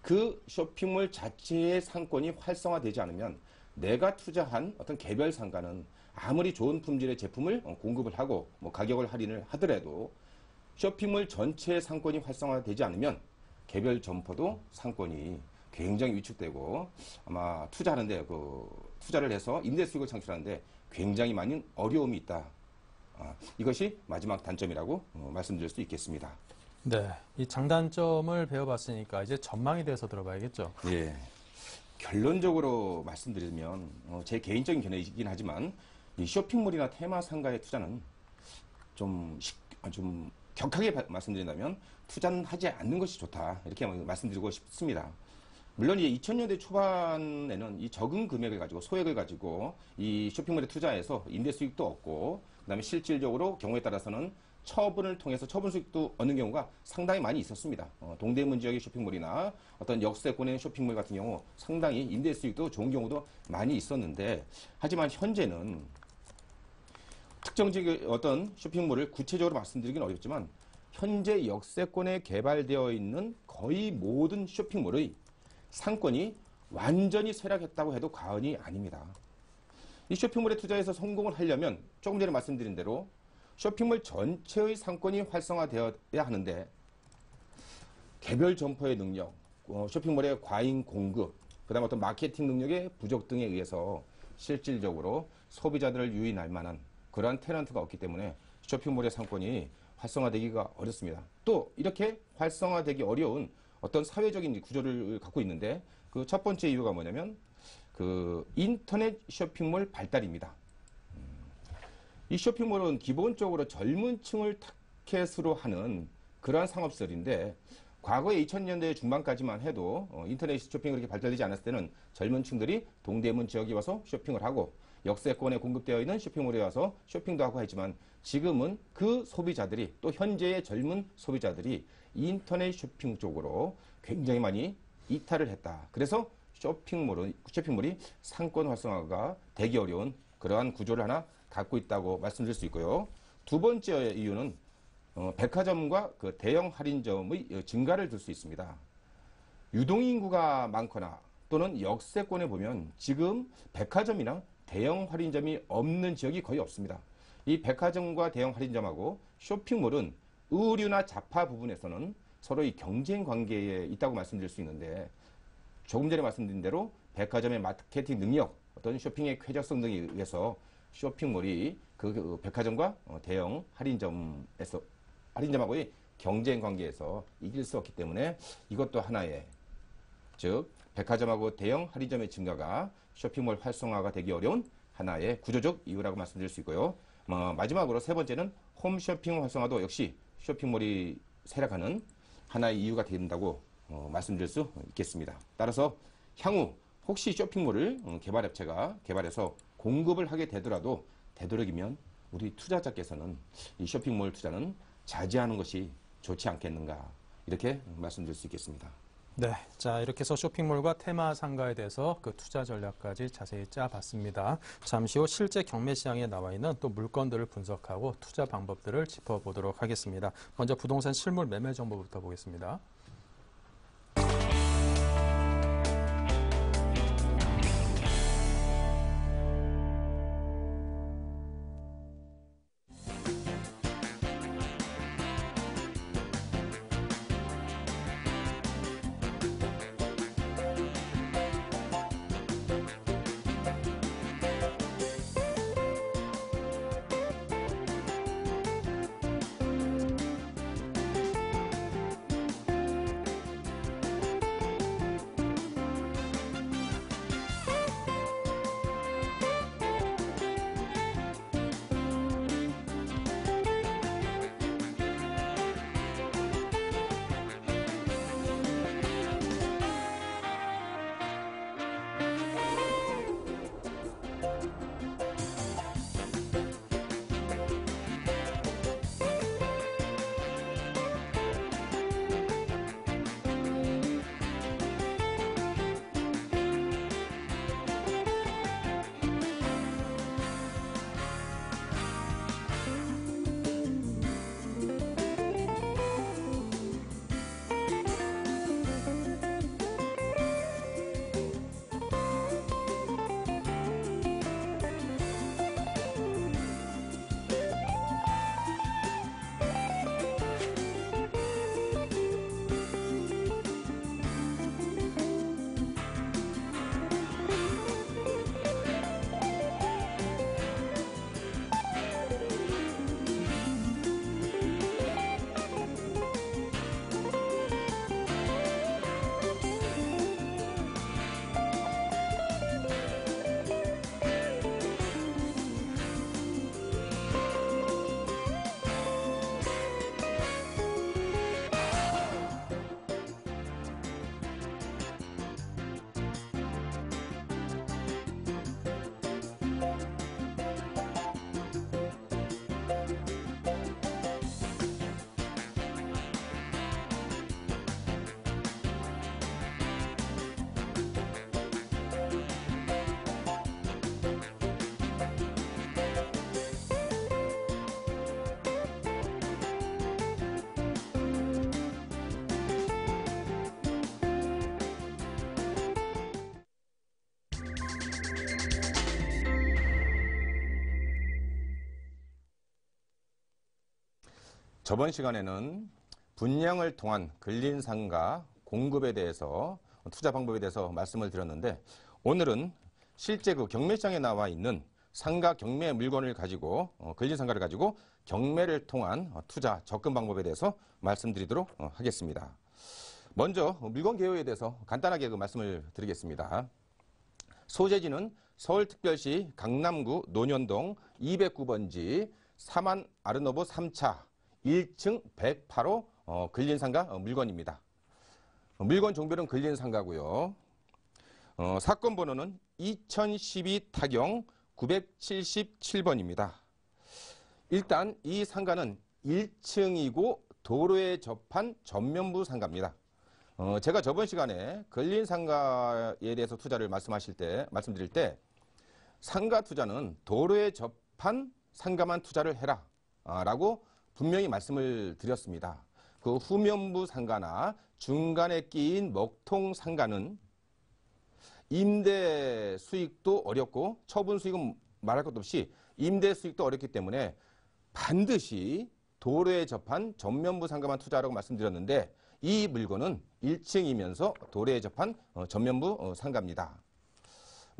그 쇼핑몰 자체의 상권이 활성화되지 않으면 내가 투자한 어떤 개별 상가는 아무리 좋은 품질의 제품을 공급을 하고 뭐 가격을 할인을 하더라도 쇼핑몰 전체의 상권이 활성화되지 않으면 개별 점포도 상권이 굉장히 위축되고 아마 투자하는데 투자를 해서 임대 수익을 창출하는데 굉장히 많은 어려움이 있다. 이것이 마지막 단점이라고 말씀드릴 수 있겠습니다. 네, 이 장단점을 배워봤으니까 이제 전망에 대해서 들어봐야겠죠. 예. 결론적으로 말씀드리면 제 개인적인 견해이긴 하지만 이 쇼핑몰이나 테마 상가의 투자는 좀 격하게 말씀드린다면 투자는 하지 않는 것이 좋다 이렇게 말씀드리고 싶습니다. 물론 이제 2000년대 초반에는 이 적은 금액을 가지고 소액을 가지고 이 쇼핑몰에 투자해서 임대 수익도 얻고 그다음에 실질적으로 경우에 따라서는 처분을 통해서 처분 수익도 얻는 경우가 상당히 많이 있었습니다. 동대문 지역의 쇼핑몰이나 어떤 역세권의 쇼핑몰 같은 경우 상당히 임대 수익도 좋은 경우도 많이 있었는데 하지만 현재는 특정 지역의 어떤 쇼핑몰을 구체적으로 말씀드리긴 어렵지만 현재 역세권에 개발되어 있는 거의 모든 쇼핑몰의 상권이 완전히 쇠락했다고 해도 과언이 아닙니다. 이 쇼핑몰에 투자해서 성공을 하려면 조금 전에 말씀드린 대로 쇼핑몰 전체의 상권이 활성화되어야 하는데 개별 점포의 능력, 쇼핑몰의 과잉 공급, 그다음 어떤 마케팅 능력의 부족 등에 의해서 실질적으로 소비자들을 유인할 만한 그러한 테넌트가 없기 때문에 쇼핑몰의 상권이 활성화되기가 어렵습니다. 또 이렇게 활성화되기 어려운 어떤 사회적인 구조를 갖고 있는데 그 첫 번째 이유가 뭐냐면 그 인터넷 쇼핑몰 발달입니다. 이 쇼핑몰은 기본적으로 젊은 층을 타겟으로 하는 그러한 상업시설인데 과거에 2000년대 중반까지만 해도 인터넷 쇼핑이 그렇게 발달되지 않았을 때는 젊은 층들이 동대문 지역에 와서 쇼핑을 하고 역세권에 공급되어 있는 쇼핑몰에 와서 쇼핑도 하고 했지만 지금은 그 소비자들이 또 현재의 젊은 소비자들이 인터넷 쇼핑 쪽으로 굉장히 많이 이탈을 했다. 그래서 쇼핑몰이 상권 활성화가 되기 어려운 그러한 구조를 하나 갖고 있다고 말씀드릴 수 있고요. 두 번째 이유는 백화점과 그 대형 할인점의 증가를 들 수 있습니다. 유동인구가 많거나 또는 역세권에 보면 지금 백화점이나 대형 할인점이 없는 지역이 거의 없습니다. 이 백화점과 대형 할인점하고 쇼핑몰은 의류나 잡화 부분에서는 서로의 경쟁 관계에 있다고 말씀드릴 수 있는데 조금 전에 말씀드린 대로 백화점의 마케팅 능력, 어떤 쇼핑의 쾌적성 등에 의해서 쇼핑몰이 그 백화점과 대형 할인점하고의 경쟁 관계에서 이길 수 없기 때문에 이것도 하나의 즉 백화점하고 대형 할인점의 증가가 쇼핑몰 활성화가 되기 어려운 하나의 구조적 이유라고 말씀드릴 수 있고요. 마지막으로 세 번째는 홈쇼핑 활성화도 역시 쇼핑몰이 쇠락하는 하나의 이유가 된다고 말씀드릴 수 있겠습니다. 따라서 향후 혹시 쇼핑몰을 개발업체가 개발해서 공급을 하게 되더라도 되도록이면 우리 투자자께서는 이 쇼핑몰 투자는 자제하는 것이 좋지 않겠는가 이렇게 말씀드릴 수 있겠습니다. 네, 자 이렇게 해서 쇼핑몰과 테마 상가에 대해서 그 투자 전략까지 자세히 짜봤습니다. 잠시 후 실제 경매 시장에 나와 있는 또 물건들을 분석하고 투자 방법들을 짚어보도록 하겠습니다. 먼저 부동산 실물 매매 정보부터 보겠습니다. 저번 시간에는 분양을 통한 근린상가 공급에 대해서 투자 방법에 대해서 말씀을 드렸는데 오늘은 실제 그 경매시장에 나와 있는 상가 경매 물건을 가지고 근린상가를 가지고 경매를 통한 투자 접근 방법에 대해서 말씀드리도록 하겠습니다. 먼저 물건 개요에 대해서 간단하게 그 말씀을 드리겠습니다. 소재지는 서울특별시 강남구 논현동 209번지 사만 아르노브 3차 1층 108호 근린상가 물건입니다. 물건 종별은 근린상가고요. 사건 번호는 2012 타경 977번입니다. 일단 이 상가는 1층이고 도로에 접한 전면부 상가입니다. 제가 저번 시간에 근린상가에 대해서 투자를 말씀드릴 때 상가 투자는 도로에 접한 상가만 투자를 해라 라고 분명히 말씀을 드렸습니다. 그 후면부 상가나 중간에 끼인 먹통 상가는 임대 수익도 어렵고 처분 수익은 말할 것도 없이 임대 수익도 어렵기 때문에 반드시 도로에 접한 전면부 상가만 투자하라고 말씀드렸는데 이 물건은 1층이면서 도로에 접한 전면부 상가입니다.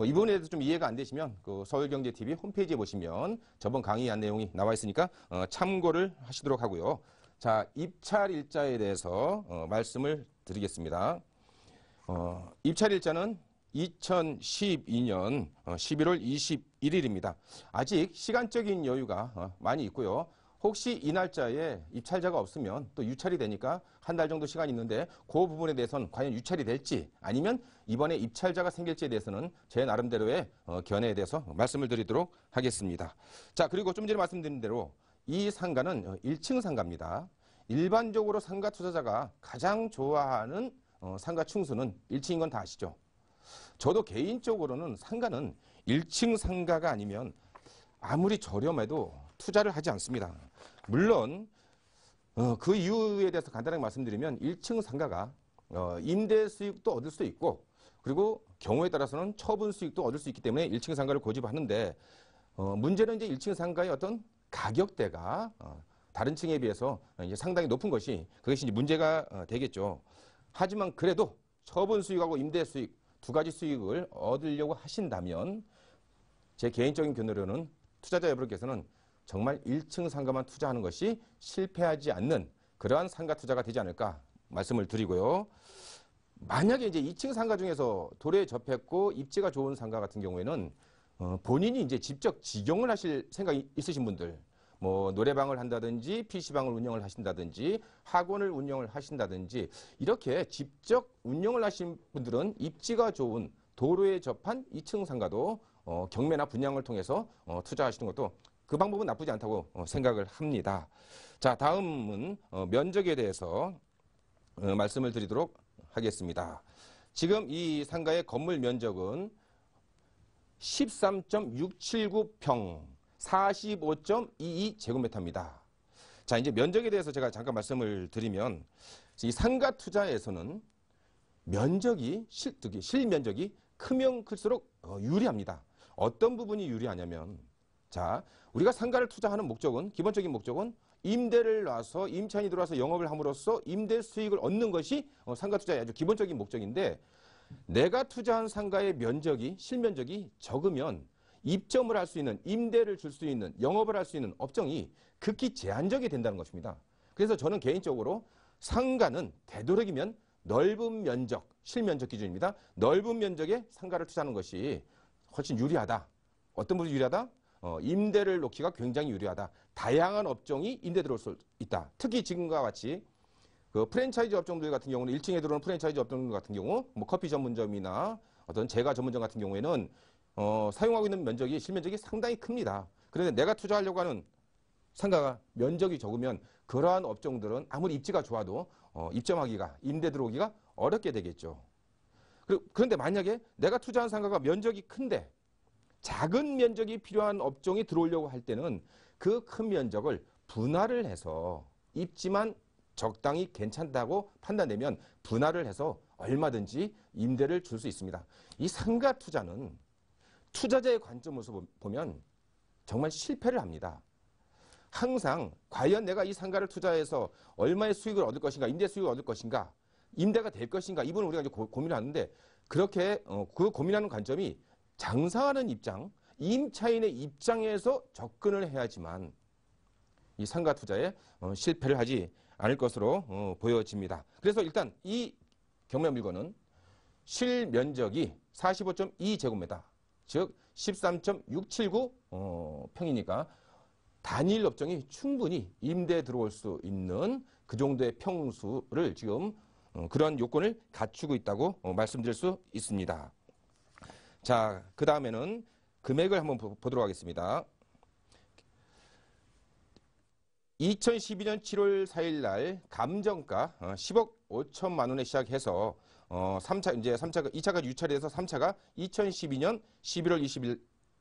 이 부분에 대해서 좀 이해가 안 되시면 그 서울경제TV 홈페이지에 보시면 저번 강의한 내용이 나와 있으니까 참고를 하시도록 하고요. 자, 입찰일자에 대해서 말씀을 드리겠습니다. 입찰일자는 2012년 11월 21일입니다. 아직 시간적인 여유가 많이 있고요. 혹시 이 날짜에 입찰자가 없으면 또 유찰이 되니까 한 달 정도 시간이 있는데 그 부분에 대해서는 과연 유찰이 될지 아니면 이번에 입찰자가 생길지에 대해서는 제 나름대로의 견해에 대해서 말씀을 드리도록 하겠습니다. 자, 그리고 좀 전에 말씀드린 대로 이 상가는 1층 상가입니다. 일반적으로 상가 투자자가 가장 좋아하는 상가 층수는 1층인 건 다 아시죠? 저도 개인적으로는 상가는 1층 상가가 아니면 아무리 저렴해도 투자를 하지 않습니다. 물론 그 이유에 대해서 간단하게 말씀드리면 1층 상가가 임대 수익도 얻을 수 있고 그리고 경우에 따라서는 처분 수익도 얻을 수 있기 때문에 1층 상가를 고집하는데 문제는 이제 1층 상가의 어떤 가격대가 다른 층에 비해서 이제 상당히 높은 것이 그것이 이제 문제가 되겠죠. 하지만 그래도 처분 수익하고 임대 수익 두 가지 수익을 얻으려고 하신다면 제 개인적인 견해로는 투자자 여러분께서는 정말 1층 상가만 투자하는 것이 실패하지 않는 그러한 상가 투자가 되지 않을까 말씀을 드리고요. 만약에 이제 2층 상가 중에서 도로에 접했고 입지가 좋은 상가 같은 경우에는 본인이 이제 직접 직영을 하실 생각이 있으신 분들, 뭐 노래방을 한다든지 PC방을 운영을 하신다든지 학원을 운영을 하신다든지 이렇게 직접 운영을 하신 분들은 입지가 좋은 도로에 접한 2층 상가도 경매나 분양을 통해서 투자하시는 것도 그 방법은 나쁘지 않다고 생각을 합니다. 자, 다음은 면적에 대해서 말씀을 드리도록 하겠습니다. 지금 이 상가의 건물 면적은 13.679평 45.22제곱미터입니다. 자, 이제 면적에 대해서 제가 잠깐 말씀을 드리면 이 상가 투자에서는 면적이 실면적이 크면 클수록 유리합니다. 어떤 부분이 유리하냐면 자, 우리가 상가를 투자하는 목적은 기본적인 목적은 임대를 놔서 임차인이 들어와서 영업을 함으로써 임대 수익을 얻는 것이 상가 투자의 아주 기본적인 목적인데 내가 투자한 상가의 면적이 실면적이 적으면 입점을 할 수 있는 임대를 줄 수 있는 영업을 할 수 있는 업종이 극히 제한적이 된다는 것입니다. 그래서 저는 개인적으로 상가는 되도록이면 넓은 면적, 실면적 기준입니다. 넓은 면적의 상가를 투자하는 것이 훨씬 유리하다. 어떤 부분이 유리하다? 임대를 놓기가 굉장히 유리하다. 다양한 업종이 임대 들어올 수 있다. 특히 지금과 같이 그 프랜차이즈 업종들 같은 경우는 1층에 들어오는 프랜차이즈 업종들 같은 경우 뭐 커피 전문점이나 어떤 제과 전문점 같은 경우에는 사용하고 있는 면적이 실면적이 상당히 큽니다. 그런데 내가 투자하려고 하는 상가가 면적이 적으면 그러한 업종들은 아무리 입지가 좋아도 입점하기가 임대 들어오기가 어렵게 되겠죠. 그런데 만약에 내가 투자한 상가가 면적이 큰데 작은 면적이 필요한 업종이 들어오려고 할 때는 그 큰 면적을 분할을 해서 입지만 적당히 괜찮다고 판단되면 분할을 해서 얼마든지 임대를 줄 수 있습니다. 이 상가 투자는 투자자의 관점에서 보면 정말 실패를 합니다. 항상 과연 내가 이 상가를 투자해서 얼마의 수익을 얻을 것인가, 임대 수익을 얻을 것인가, 임대가 될 것인가, 이 부분을 우리가 이제 고민을 하는데, 그렇게 그 고민하는 관점이 장사하는 입장, 임차인의 입장에서 접근을 해야지만 이 상가 투자에 실패를 하지 않을 것으로 보여집니다. 그래서 일단 이 경매 물건은 실면적이 45.2제곱미터, 즉 13.679 평이니까 단일 업종이 충분히 임대에 들어올 수 있는 그 정도의 평수를 지금 그런 요건을 갖추고 있다고 말씀드릴 수 있습니다. 자, 그 다음에는 금액을 한번 보도록 하겠습니다. 2012년 7월 4일 날 감정가 10억 5천만 원에 시작해서 2차가 유찰해서 3차가 2012년 11월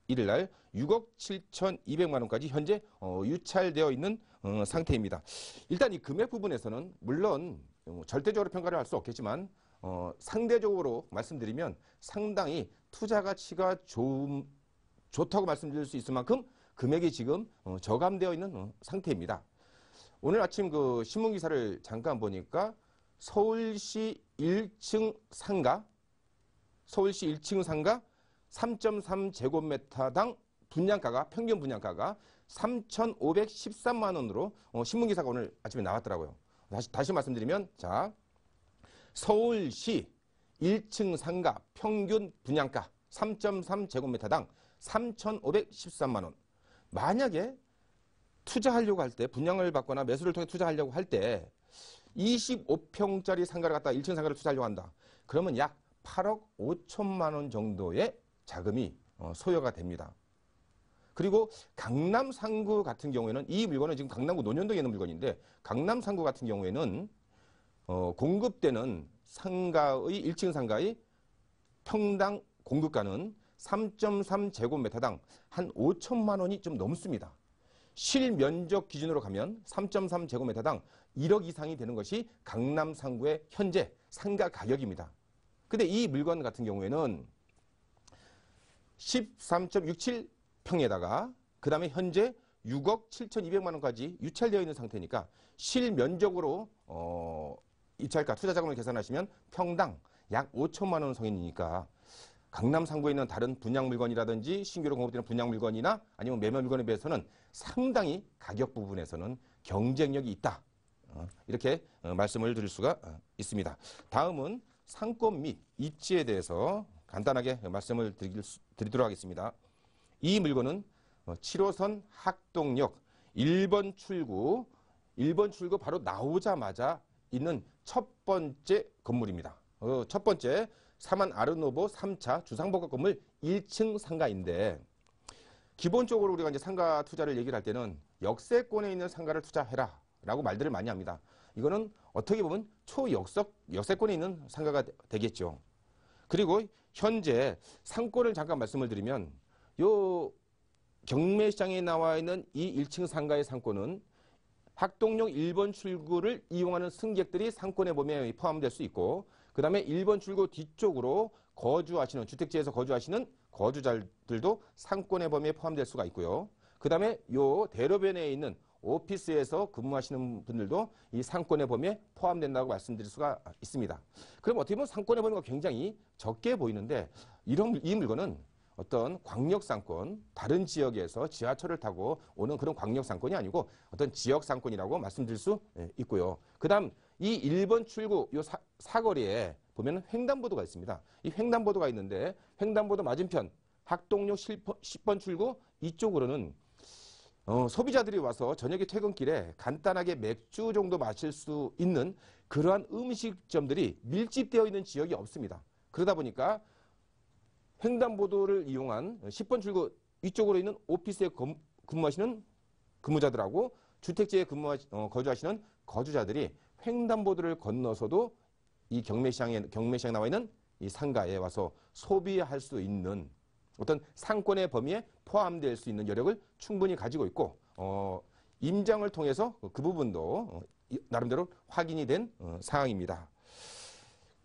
21일 날 6억 7,200만 원까지 현재 유찰되어 있는 상태입니다. 일단 이 금액 부분에서는 물론 절대적으로 평가를 할 수 없겠지만 상대적으로 말씀드리면 상당히 투자 가치가 좋다고 말씀드릴 수 있을 만큼 금액이 지금 저감되어 있는 상태입니다. 오늘 아침 그 신문 기사를 잠깐 보니까 서울시 1층 상가 3.3제곱미터당 분양가가 평균 분양가가 3,513만 원으로 신문 기사가 오늘 아침에 나왔더라고요. 다시 말씀드리면 자, 서울시 1층 상가 평균 분양가 3.3제곱미터당 3,513만 원. 만약에 투자하려고 할 때, 분양을 받거나 매수를 통해 투자하려고 할 때 25평짜리 상가를 갖다 1층 상가를 투자하려고 한다. 그러면 약 8억 5천만 원 정도의 자금이 소요가 됩니다. 그리고 강남 상구 같은 경우에는 이 물건은 지금 강남구 논현동에 있는 물건인데 강남 상구 같은 경우에는 공급되는 상가의 1층 상가의 평당 공급가는 3.3제곱미터당 한 5천만 원이 좀 넘습니다. 실면적 기준으로 가면 3.3제곱미터당 1억 이상이 되는 것이 강남 상구의 현재 상가 가격입니다. 근데 이 물건 같은 경우에는 13.67평에다가 그 다음에 현재 6억 7,200만 원까지 유찰되어 있는 상태니까 실면적으로 입찰가 투자자금을 계산하시면 평당 약 5천만 원 성인이니까 강남 상구에 있는 다른 분양 물건이라든지 신규로 공급되는 분양 물건이나 아니면 매매 물건에 비해서는 상당히 가격 부분에서는 경쟁력이 있다. 이렇게 말씀을 드릴 수가 있습니다. 다음은 상권 및 입지에 대해서 간단하게 말씀을 드리도록 하겠습니다. 이 물건은 7호선 학동역 1번 출구 바로 나오자마자 있는 첫 번째 건물입니다. 첫 번째 사만 아르노보 3차 주상복합 건물 1층 상가인데 기본적으로 우리가 이제 상가 투자를 얘기를 할 때는 역세권에 있는 상가를 투자해라 라고 말들을 많이 합니다. 이거는 어떻게 보면 역세권에 있는 상가가 되겠죠. 그리고 현재 상권을 잠깐 말씀을 드리면 요 경매시장에 나와 있는 이 1층 상가의 상권은 학동역 1번 출구를 이용하는 승객들이 상권의 범위에 포함될 수 있고 그 다음에 1번 출구 뒤쪽으로 거주하시는 주택지에서 거주하시는 거주자들도 상권의 범위에 포함될 수가 있고요. 그 다음에 요 대로변에 있는 오피스에서 근무하시는 분들도 이 상권의 범위에 포함된다고 말씀드릴 수가 있습니다. 그럼 어떻게 보면 상권의 범위가 굉장히 적게 보이는데 이 물건은 어떤 광역상권, 다른 지역에서 지하철을 타고 오는 그런 광역상권이 아니고 어떤 지역상권이라고 말씀드릴 수 있고요. 그 다음 이 1번 출구 요 사거리에 보면 횡단보도가 있습니다. 이 횡단보도가 있는데 횡단보도 맞은편 학동역 10번 출구 이쪽으로는 소비자들이 와서 저녁에 퇴근길에 간단하게 맥주 정도 마실 수 있는 그러한 음식점들이 밀집되어 있는 지역이 없습니다. 그러다 보니까 횡단보도를 이용한 10번 출구 이쪽으로 있는 오피스에 근무하시는 근무자들하고 주택지에 거주하시는 거주자들이 횡단보도를 건너서도 이 경매시장에 나와 있는 이 상가에 와서 소비할 수 있는 어떤 상권의 범위에 포함될 수 있는 여력을 충분히 가지고 있고 임장을 통해서 그 부분도 나름대로 확인이 된 상황입니다.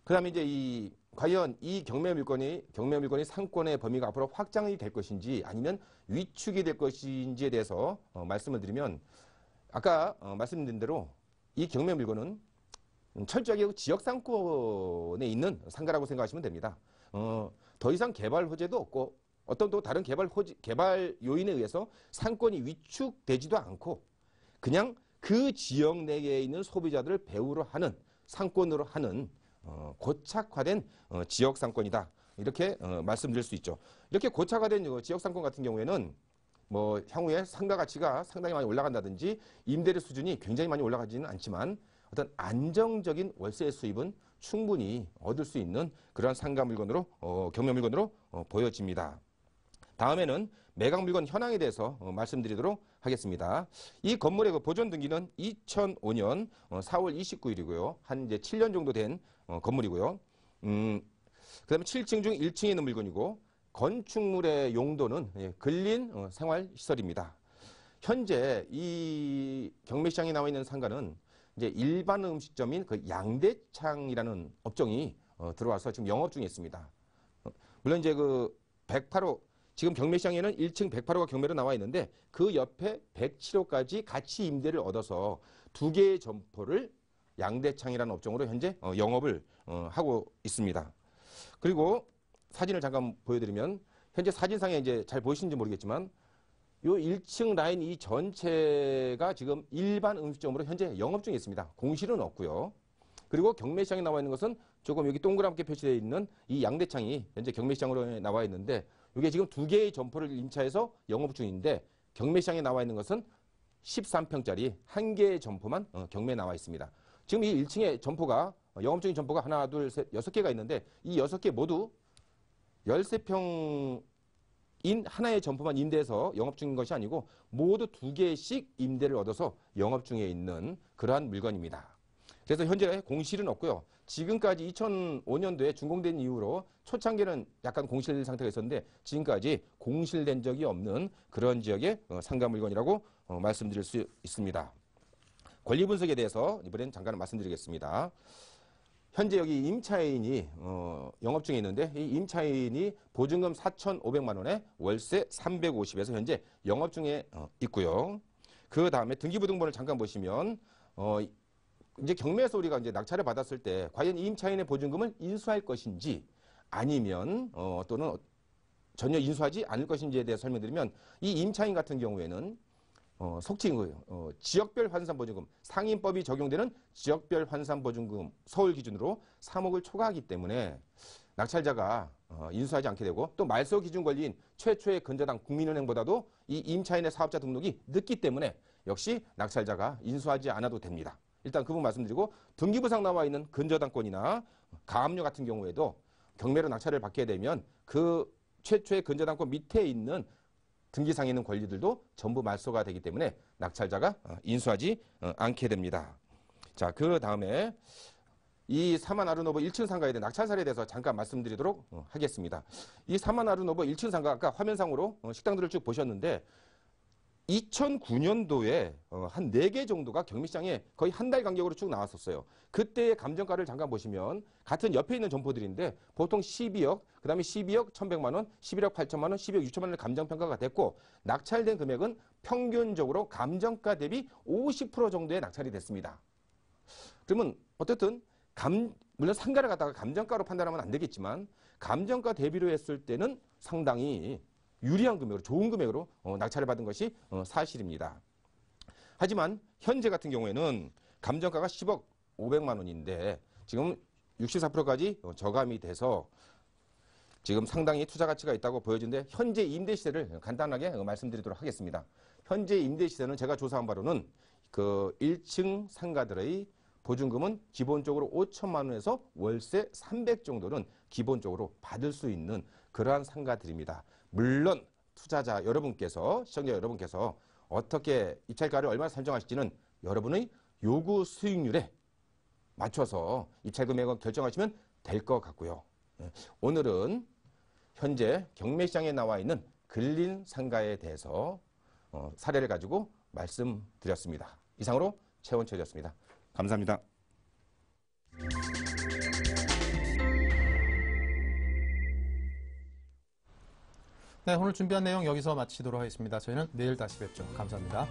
그 다음에 이제 이 과연 이 경매 물건이 상권의 범위가 앞으로 확장이 될 것인지 아니면 위축이 될 것인지에 대해서 말씀을 드리면 아까 말씀드린 대로 이 경매 물건은 철저하게 지역 상권에 있는 상가라고 생각하시면 됩니다. 더 이상 개발 호재도 없고 어떤 또 다른 개발 요인에 의해서 상권이 위축되지도 않고 그냥 그 지역 내에 있는 소비자들을 배후로 하는 상권으로 하는 고착화된 지역 상권이다. 이렇게 말씀드릴 수 있죠. 이렇게 고착화된 지역 상권 같은 경우에는 뭐 향후에 상가 가치가 상당히 많이 올라간다든지 임대료 수준이 굉장히 많이 올라가지는 않지만 어떤 안정적인 월세 수입은 충분히 얻을 수 있는 그러한 상가 물건으로 경매 물건으로 보여집니다. 다음에는 매각 물건 현황에 대해서 말씀드리도록 하겠습니다. 이 건물의 그 보존 등기는 2005년 4월 29일이고요. 한 이제 7년 정도 된 건물이고요. 그다음에 7층 중 1층에 있는 물건이고 건축물의 용도는 근린 생활시설입니다. 현재 이 경매시장에 나와 있는 상가는 이제 일반 음식점인 그 양대창이라는 업종이 들어와서 지금 영업 중에 있습니다. 물론 이제 그 108호 지금 경매시장에는 1층 108호가 경매로 나와 있는데 그 옆에 107호까지 같이 임대를 얻어서 두 개의 점포를 양대창이라는 업종으로 현재 영업을 하고 있습니다. 그리고 사진을 잠깐 보여드리면 현재 사진상에 이제 잘 보이시는지 모르겠지만 요 1층 라인 이 전체가 지금 일반 음식점으로 현재 영업 중에 있습니다. 공실은 없고요. 그리고 경매시장에 나와 있는 것은 조금 여기 동그랗게 표시되어 있는 이 양대창이 현재 경매시장으로 나와 있는데 이게 지금 두 개의 점포를 임차해서 영업 중인데 경매시장에 나와 있는 것은 13평짜리 한 개의 점포만 경매에 나와 있습니다. 지금 이 1층에 점포가 영업 중인 점포가 하나, 둘, 셋, 6개가 있는데 이 6개 모두 13평인 하나의 점포만 임대해서 영업 중인 것이 아니고 모두 2개씩 임대를 얻어서 영업 중에 있는 그러한 물건입니다. 그래서 현재 공실은 없고요. 지금까지 2005년도에 준공된 이후로 초창기는 약간 공실 상태가 있었는데 지금까지 공실된 적이 없는 그런 지역의 상가 물건이라고 말씀드릴 수 있습니다. 권리 분석에 대해서 이번엔 잠깐 말씀드리겠습니다. 현재 여기 임차인이 영업 중에 있는데 이 임차인이 보증금 4,500만 원에 월세 350에서 현재 영업 중에 있고요. 그 다음에 등기부등본을 잠깐 보시면 이제 경매에서 우리가 이제 낙찰을 받았을 때 과연 이 임차인의 보증금을 인수할 것인지 아니면 또는 전혀 인수하지 않을 것인지에 대해 설명드리면 이 임차인 같은 경우에는 속칭 지역별 환산보증금 상인법이 적용되는 지역별 환산보증금 서울 기준으로 3억을 초과하기 때문에 낙찰자가 인수하지 않게 되고 또 말소 기준 권리인 최초의 근저당 국민은행보다도 이 임차인의 사업자 등록이 늦기 때문에 역시 낙찰자가 인수하지 않아도 됩니다. 일단 그 부분 말씀드리고 등기부상 나와 있는 근저당권이나 가압류 같은 경우에도 경매로 낙찰을 받게 되면 그 최초의 근저당권 밑에 있는 등기상에 있는 권리들도 전부 말소가 되기 때문에 낙찰자가 인수하지 않게 됩니다. 자, 그 다음에 이 사만 아르노브 1층 상가에 대한 낙찰 사례에 대해서 잠깐 말씀드리도록 하겠습니다. 이 사만 아르노브 1층 상가 아까 화면상으로 식당들을 쭉 보셨는데 2009년도에 한 4개 정도가 경매시장에 거의 한 달 간격으로 쭉 나왔었어요. 그때의 감정가를 잠깐 보시면 같은 옆에 있는 점포들인데 보통 12억, 그 다음에 12억 1,100만 원, 11억 8천만 원, 12억 6천만 원의 감정평가가 됐고 낙찰된 금액은 평균적으로 감정가 대비 50% 정도의 낙찰이 됐습니다. 그러면 어쨌든 물론 상가를 갖다가 감정가로 판단하면 안 되겠지만 감정가 대비로 했을 때는 상당히 유리한 금액으로 좋은 금액으로 낙찰을 받은 것이 사실입니다. 하지만 현재 같은 경우에는 감정가가 10억 500만 원인데 지금 64%까지 저감이 돼서 지금 상당히 투자 가치가 있다고 보여지는데 현재 임대 시세를 간단하게 말씀드리도록 하겠습니다. 현재 임대 시세는 제가 조사한 바로는 그 1층 상가들의 보증금은 기본적으로 5천만 원에서 월세 300 정도는 기본적으로 받을 수 있는 그러한 상가들입니다. 물론 투자자 여러분께서 시청자 여러분께서 어떻게 입찰가를 얼마나 산정하실지는 여러분의 요구 수익률에 맞춰서 입찰 금액을 결정하시면 될 것 같고요. 오늘은 현재 경매시장에 나와 있는 근린 상가에 대해서 사례를 가지고 말씀드렸습니다. 이상으로 최원철이었습니다. 감사합니다. 네, 오늘 준비한 내용 여기서 마치도록 하겠습니다. 저희는 내일 다시 뵙죠. 감사합니다.